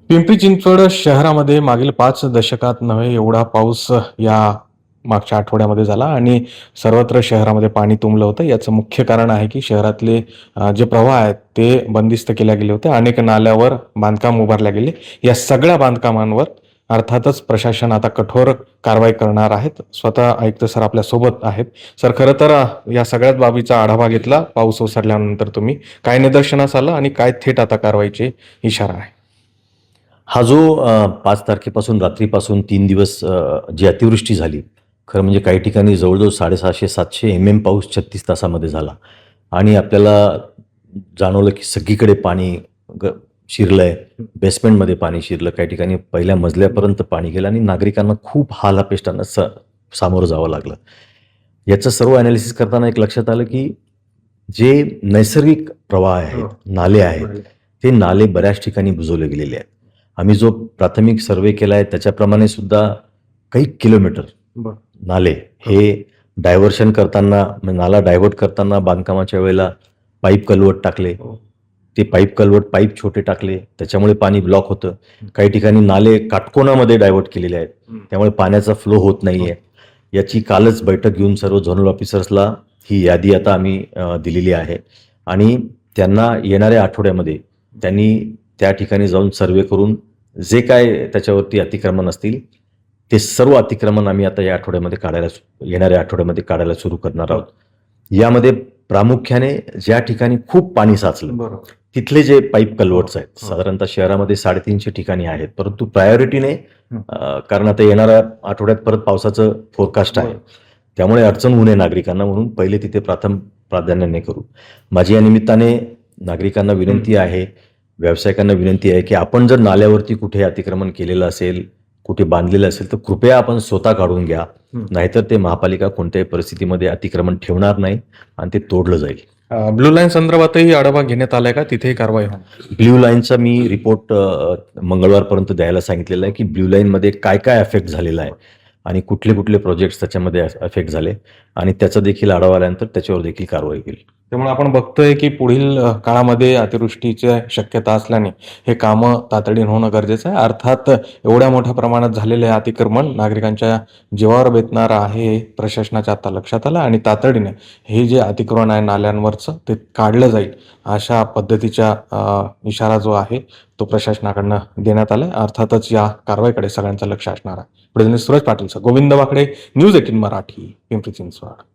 पिंपरी चिंचवड शहरामध्ये मागील 5 दशकात नव्हे एवढा पाऊस या मागच्या आठवड्यामध्ये झाला आणि सर्वत्र शहरामध्ये पाणी तुंबलं होतं. याचं मुख्य कारण आहे की शहरातले जे प्रवाह आहेत ते बंदिस्त केले गेले होते. अनेक नाल्यावर बांधकाम उभारले गेले. या सगळ्या बांधकामांवर अर्थातच प्रशासन आता कठोर कारवाई करणार आहेत. स्वतः आयुक्त सर आपल्यासोबत आहेत. सर, खरं तर या सगळ्याच बाबीचा आढावा घेतला पाऊस ओसरल्यानंतर तुम्ही. काय निदर्शनास आलं आणि काय थेट आता कारवाईचे इशारा आहे? हा जो 5 तारखेपासून रात्रीपासून 3 दिवस जी अतिवृष्टी झाली, खरं म्हणजे काही ठिकाणी जवळजवळ 650-700 पाऊस 36 तासामध्ये झाला आणि आपल्याला जाणवलं की सगळीकडे पाणी शिरलंय. बेसमेंटमध्ये पाणी शिरलं, काही ठिकाणी पहिल्या मजल्यापर्यंत पाणी गेलं आणि नागरिकांना खूप हाल-अपेष्टांना सामोरं जावं लागलं. याचं सर्व ॲनालिसिस करताना एक लक्षात आलं की जे नैसर्गिक प्रवाह आहेत, नाले आहेत, ते नाले बऱ्याच ठिकाणी बुजवले गेलेले आहेत. आम्ही जो प्राथमिक सर्वे केला आहे त्याच्याप्रमाणे सुद्धा काही किलोमीटर नाले हे डायव्हर्शन करताना, नाला डायव्हर्ट करताना बांधकामाच्या वेळेला पाईप कल्वर्ट टाकले. ते पाईप छोटे टाकले, त्याच्यामुळे पाणी ब्लॉक होतं. काही ठिकाणी नाले काटकोनामध्ये डायव्हर्ट केलेले आहेत, त्यामुळे पाण्याचा फ्लो होत नाहीये. याची कालच बैठक घेऊन सर्व झोनल ऑफिसर्सला ही यादी आता आम्ही दिलेली आहे आणि त्यांना येणाऱ्या आठवड्यामध्ये त्यांनी त्या ठिकाणी जाऊन सर्वे करून जे काय त्याच्यावरती अतिक्रमण असतील ते सर्व अतिक्रमण आम्ही आता येणाऱ्या आठवड्यामध्ये काढायला सुरू करणार आहोत. यामध्ये प्रामुख्याने ज्या ठिकाणी खूप पाणी साचलं तिथले जे पाईप कल्वर्ट्स आहेत, साधारणतः शहरामध्ये 350 ठिकाणी आहेत, परंतु प्रायोरिटीने कारण आता येणाऱ्या आठवड्यात परत पावसाचं फोरकास्ट आहे, त्यामुळे अडचण होऊ नये नागरिकांना म्हणून पहिले तिथे प्रथम प्राधान्याने करू. माझी या निमित्ताने नागरिकांना विनंती आहे, व्यावसायिकांना विनंती आहे की आपण जर नाल्यावरती कुठे अतिक्रमण केलेलं असेल, कुठे बांधलेलं असेल तर कृपया आपण स्वतः काढून घ्या. नाहीतर ते महापालिका कोणत्याही परिस्थितीमध्ये अतिक्रमण ठेवणार नाही आणि ते तोडलं जाईल. ब्लू लाईन संदर्भातही आढावा घेण्यात आलाय का? तिथेही कारवाई होणार? ब्ल्यू लाईनचा मी रिपोर्ट मंगळवारपर्यंत द्यायला सांगितलेलं आहे की ब्ल्यू लाईनमध्ये काय काय अफेक्ट झालेला आहे आणि कुठले कुठले प्रोजेक्ट्स त्याच्यामध्ये अफेक्ट झाले आणि त्याचा देखील आढावा आल्यानंतर त्याच्यावर देखील कारवाई होईल. त्यामुळे आपण बघतोय की पुढील काळामध्ये अतिवृष्टीची शक्यता असल्याने हे कामं तातडीने होणं गरजेचं आहे. अर्थात एवढ्या मोठ्या प्रमाणात झालेले अतिक्रमण नागरिकांच्या जीवावर बेतणार आहे, हे प्रशासनाच्या आता लक्षात आलं आणि तातडीने हे जे अतिक्रमण आहे नाल्यांवरचं ते काढलं जाईल अशा पद्धतीचा इशारा जो आहे तो प्रशासनाकडनं देण्यात आलाय. अर्थातच या कारवाईकडे सगळ्यांचं लक्ष असणार आहे. प्रतिनिधी सुरज पाटील, गोविंद वाकडे, न्यूज 18 मराठी, पिंपरी चिंचवड.